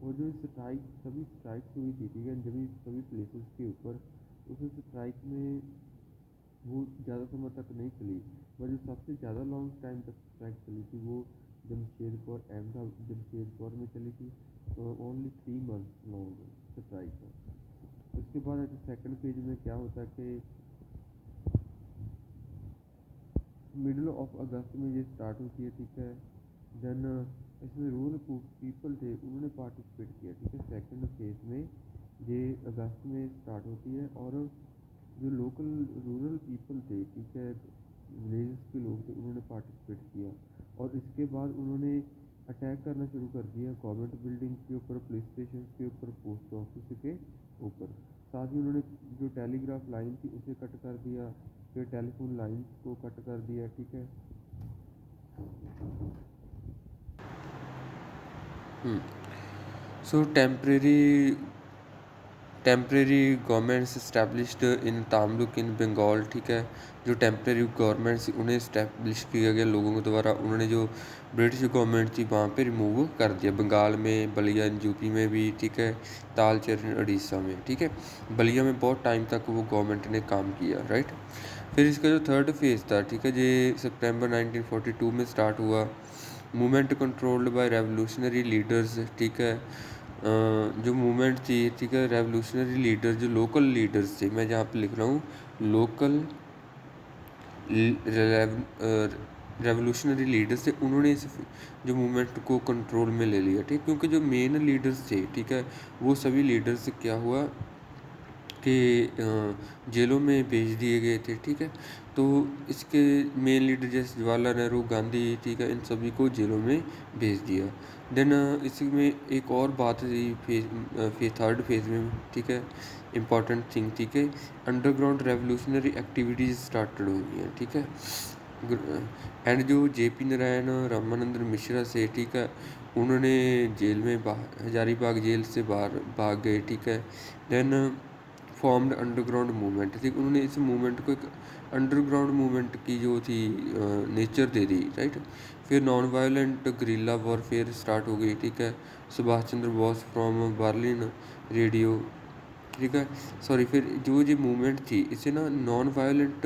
और जो सभी स्ट्राइक्स हुई थी, ठीक है, सभी प्लेसेस के ऊपर, उस स्ट्राइक में वो ज़्यादा समय तक नहीं चली, पर जो सबसे ज़्यादा लॉन्ग टाइम तक स्ट्राइक चली थी वो जमशेदपुर में चली थी, तो ओनली 3 मंथ लॉन्ग स्ट्राइक था। उसके बाद सेकंड फेज में क्या होता है कि मिडल ऑफ अगस्त में ये स्टार्ट होती है, ठीक है। देन इसमें रूरल पीपल थे, उन्होंने पार्टिसिपेट किया, ठीक है। सेकंड फेज में ये अगस्त में स्टार्ट होती है, और जो लोकल रूरल पीपल थे, ठीक है, विलेज के लोग थे, उन्होंने पार्टिसिपेट किया। और इसके बाद उन्होंने अटैक करना शुरू कर दिया गवर्नमेंट बिल्डिंग के ऊपर, पुलिस स्टेशन के ऊपर, पोस्ट ऑफिस के ऊपर। साथ ही उन्होंने जो टेलीग्राफ लाइन थी उसे कट कर दिया, फिर टेलीफोन लाइन को कट कर दिया, ठीक है। So temporary governments established in Tamluk in Bengal, ठीक है। जो टेम्प्रेरी गवर्नमेंट्स उन्हें इस्टेब्लिश किया गया लोगों के द्वारा, उन्होंने जो ब्रिटिश गवर्नमेंट थी वहाँ पे रिमूव कर दिया, बंगाल में, बलिया यूपी में भी, ठीक है, तालचेर उड़ीसा में, ठीक है। बलिया में बहुत टाइम तक वो गवर्नमेंट ने काम किया, राइट। फिर इसका जो थर्ड फेज़ था, ठीक है, ये सितंबर 1942 में स्टार्ट हुआ। Movement controlled by revolutionary leaders, ठीक है। जो मूवमेंट थी, ठीक है, रेवोल्यूशनरी लीडर, जो लोकल लीडर्स थे, मैं जहाँ पे लिख रहा हूँ लोकल रेवोल्यूशनरी लीडर्स थे, उन्होंने इस जो मूवमेंट को कंट्रोल में ले लिया, ठीक। क्योंकि जो मेन लीडर्स थे, ठीक है, वो सभी लीडर्स क्या हुआ कि जेलों में भेज दिए गए थे, ठीक है। तो इसके मेन लीडर जैसे जवाहरलाल नेहरू, गांधी, ठीक है, इन सभी को जेलों में भेज दिया। देन इसमें एक और बात थी थर्ड फेज में, ठीक है, इम्पॉर्टेंट थिंग थी कि अंडरग्राउंड रेवोल्यूशनरी एक्टिविटीज़ स्टार्टेड हुई हैं, ठीक है। एंड जो JP नारायण, रामानंद मिश्रा से, ठीक है, उन्होंने जेल में हजारीबाग जेल से बाहर भाग गए, ठीक है। देन फॉर्म्ड अंडरग्राउंड मूवमेंट, ठीक, उन्होंने इस मूवमेंट को एक अंडरग्राउंड मूवमेंट की जो थी नेचर दे दी, राइट। फिर non violent guerrilla warfare start हो गई, ठीक है। Subhash Chandra Bose from Berlin radio, ठीक है, सॉरी, फिर जो ये मूवमेंट थी इसे ना नॉन वायलेंट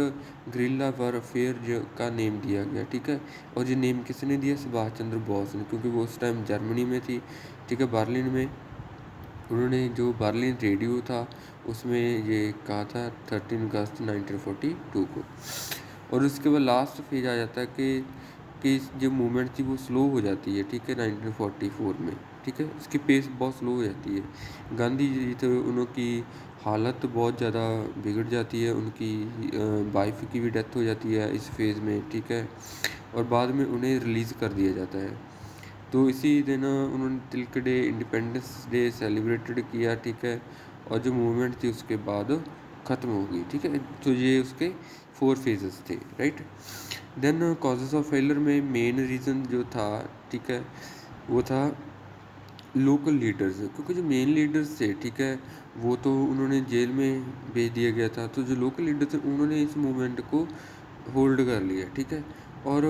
ग्रिल्ला वॉरफेयर का नेम दिया गया, ठीक है। और ये नेम किसने दिया? सुभाष चंद्र बोस ने, क्योंकि वो उस टाइम जर्मनी में थी, ठीक है, बर्लिन में। उन्होंने जो बर्लिन रेडियो था उसमें ये कहा था 13 अगस्त 1942 को। और उसके बाद लास्ट फेज आ जाता है कि जो मूवमेंट थी वो स्लो हो जाती है, ठीक है, 1944 में, ठीक है, उसकी पेस बहुत स्लो हो जाती है। गांधी जी थे, उनकी हालत बहुत ज़्यादा बिगड़ जाती है, उनकी वाइफ की भी डेथ हो जाती है इस फेज़ में, ठीक है। और बाद में उन्हें रिलीज़ कर दिया जाता है। तो इसी दिन उन्होंने तिलक डे, इंडिपेंडेंस डे सेलिब्रेटेड किया, ठीक है। और जो मूवमेंट थी उसके बाद ख़त्म हो गई, ठीक है। तो ये उसके 4 फेजेस थे, right. Then causes of failure में मेन रीज़न जो था, ठीक है, वो था लोकल लीडर्स, क्योंकि जो मेन लीडर्स थे, ठीक है, वो तो उन्होंने जेल में भेज दिया गया था। तो जो लोकल लीडर थे उन्होंने इस मूवमेंट को होल्ड कर लिया, ठीक है। और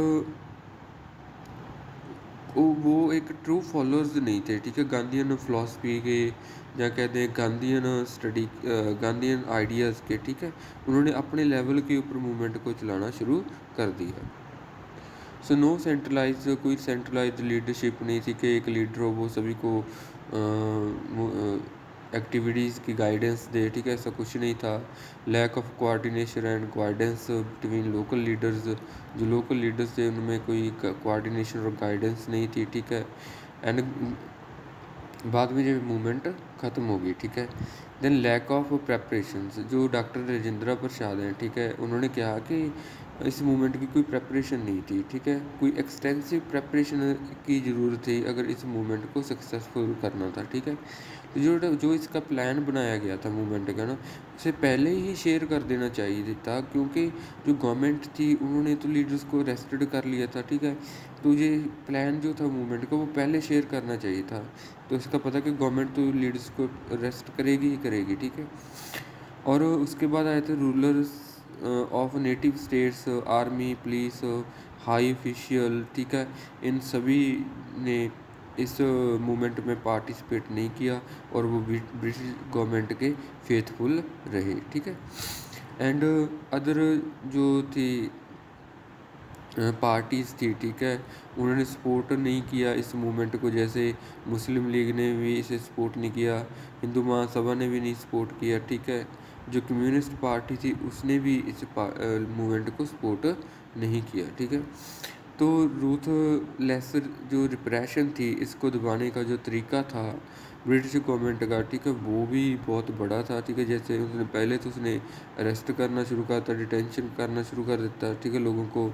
वो एक ट्रू फॉलोअर्स नहीं थे, ठीक है, गांधीयन फिलॉसफी के, या कहते हैं गांधीयन आइडियाज़ के, ठीक है। उन्होंने अपने लेवल के ऊपर मूवमेंट को चलाना शुरू कर दिया। सो नो सेंट्रलाइज, कोई सेंट्रलाइज लीडरशिप नहीं थी कि एक लीडर हो वो सभी को एक्टिविटीज़ की गाइडेंस दे, ठीक है, ऐसा कुछ नहीं था। Lack of coordination and guidance between local leaders, जो लोकल लीडर्स थे उनमें कोई कोऑर्डिनेशन और गाइडेंस नहीं थी, ठीक है। एंड बाद में जब मूवमेंट ख़त्म हो गई, ठीक है। देन लैक ऑफ प्रेपरेशंस, जो डॉक्टर राजेंद्र प्रसाद हैं, ठीक है, उन्होंने कहा कि इस मूवमेंट की कोई प्रेपरेशन नहीं थी, ठीक है, कोई एक्सटेंसिव प्रेपरेशन की ज़रूरत थी अगर इस मूवमेंट को सक्सेसफुल करना था, ठीक है। तो जो इसका प्लान बनाया गया था मूवमेंट का ना, उसे पहले ही शेयर कर देना चाहिए था, क्योंकि जो गवर्नमेंट थी उन्होंने तो लीडर्स को अरेस्टेड कर लिया था, ठीक है। तो ये प्लान जो था मूवमेंट का वो पहले शेयर करना चाहिए था। तो इसका पता कि गवर्नमेंट तो लीडर्स को अरेस्ट करेगी ही करेगी, ठीक है। और उसके बाद आए थे rulers of native states, army, police, high official, ठीक है, इन सभी ने इस मूवमेंट में पार्टिसिपेट नहीं किया और वो ब्रिटिश गवर्नमेंट के फेथफुल रहे, ठीक है। एंड अदर जो थी पार्टीज़ थी, ठीक है, उन्होंने सपोर्ट नहीं किया इस मूवमेंट को, जैसे मुस्लिम लीग ने भी इसे सपोर्ट नहीं किया, हिंदू महासभा ने भी नहीं सपोर्ट किया, ठीक है। जो कम्युनिस्ट पार्टी थी उसने भी इस मूवमेंट को सपोर्ट नहीं किया, ठीक है। तो रूथ लेसर जो रिप्रेशन थी, इसको दबाने का जो तरीका था ब्रिटिश गवर्नमेंट का, ठीक है, वो भी बहुत बड़ा था, ठीक है। जैसे उसने पहले तो उसने अरेस्ट करना शुरू करा था, डिटेंशन करना शुरू कर देता, ठीक है, लोगों को।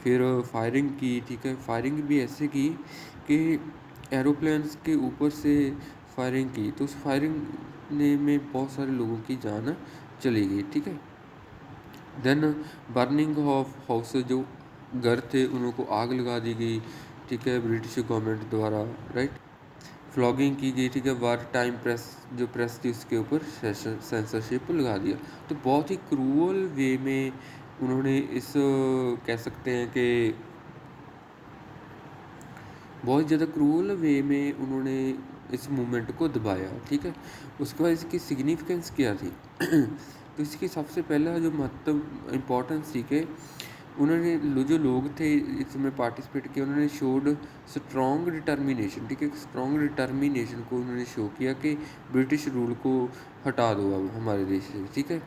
फिर फायरिंग की, ठीक है, फायरिंग भी ऐसे की कि एरोप्लेन्स के ऊपर से फायरिंग की, तो उस फायरिंग ने में बहुत सारे लोगों की जान चली गई, ठीक है। देन बर्निंग ऑफ हाउस, जो घर थे उनको आग लगा दी गई, ठीक है, ब्रिटिश गवर्नमेंट द्वारा, राइट। फ्लॉगिंग की गई, ठीक है। वार टाइम प्रेस, जो प्रेस थी उसके ऊपर सेंसरशिप लगा दिया। तो बहुत ही क्रूअल वे में उन्होंने इस कह सकते हैं कि बहुत ज़्यादा क्रूअल वे में उन्होंने इस मूवमेंट को दबाया, ठीक है। उसके बाद इसकी सिग्निफिकेंस क्या थी तो इसकी सबसे पहला जो महत्व इम्पोर्टेंस थी कि उन्होंने जो लोग थे इसमें पार्टिसिपेट किया, उन्होंने शोड स्ट्रॉन्ग डिटर्मिनेशन, ठीक है, स्ट्रॉन्ग डिटर्मिनेशन को उन्होंने शो किया कि ब्रिटिश रूल को हटा दो अब हमारे देश से, ठीक है।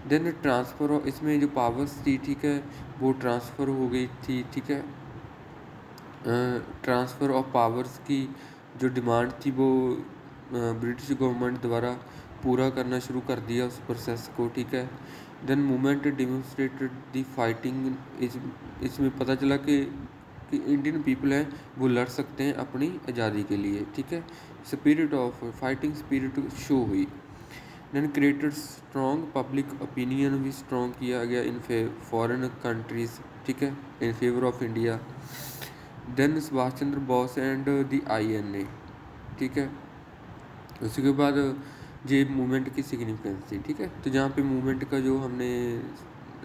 देन ट्रांसफ़र, इसमें जो पावर्स थी, ठीक है, वो ट्रांसफ़र हो गई थी, ठीक है। ट्रांसफ़र ऑफ पावर्स की जो डिमांड थी वो ब्रिटिश गवर्नमेंट द्वारा पूरा करना शुरू कर दिया उस प्रोसेस को, ठीक है। Then movement demonstrated the fighting, इसमें पता चला कि इंडियन पीपल हैं वो लड़ सकते हैं अपनी आज़ादी के लिए, ठीक है। Spirit of fighting spirit show हुई। Then created strong public opinion भी स्ट्रॉन्ग किया गया इन फॉरेन कंट्रीज़, ठीक है, in favour of India. Then Subhash Chandra Bose and the INA, ठीक है। उसके बाद ये मूवमेंट की सिग्निफिकेंस थी, ठीक है। तो जहाँ पे मूवमेंट का जो हमने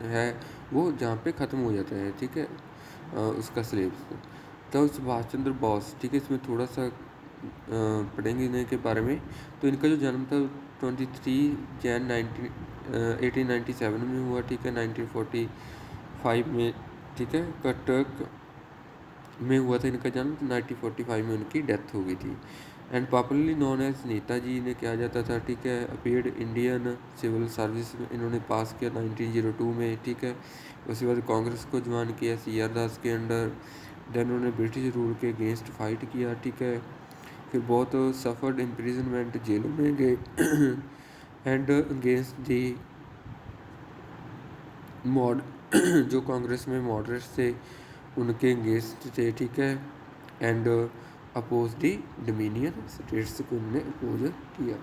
है वो जहाँ पे ख़त्म हो जाता है, ठीक है, उसका सिलेबस। तो सुभाष चंद्र बोस, ठीक है, इसमें थोड़ा सा पढ़ेंगे इन्हीं के बारे में। तो इनका जो जन्म था 23 जैन 1897 में हुआ, ठीक है, 1945 में, ठीक है, कटक में हुआ था इनका जन्म। 1945 में उनकी डेथ हो गई थी। And popularly known as Netaji इन्हें कहा जाता था, ठीक है। अपीयर्ड इंडियन सिविल सर्विस में इन्होंने पास किया 1902 में, ठीक है। उसके बाद कांग्रेस को ज्वाइन किया CR दास के अंडर। देन उन्होंने ब्रिटिश रूल के अगेंस्ट फाइट किया, ठीक है। फिर बहुत सफ़र्ड इम्प्रिजनमेंट, जेलों में गए एंड अगेंस्ट दी मॉड जो कांग्रेस में मॉडरेट्स थे उनके अगेंस्ट थे, ठीक है। And oppose the dominion status को उन्होंने अपोज किया।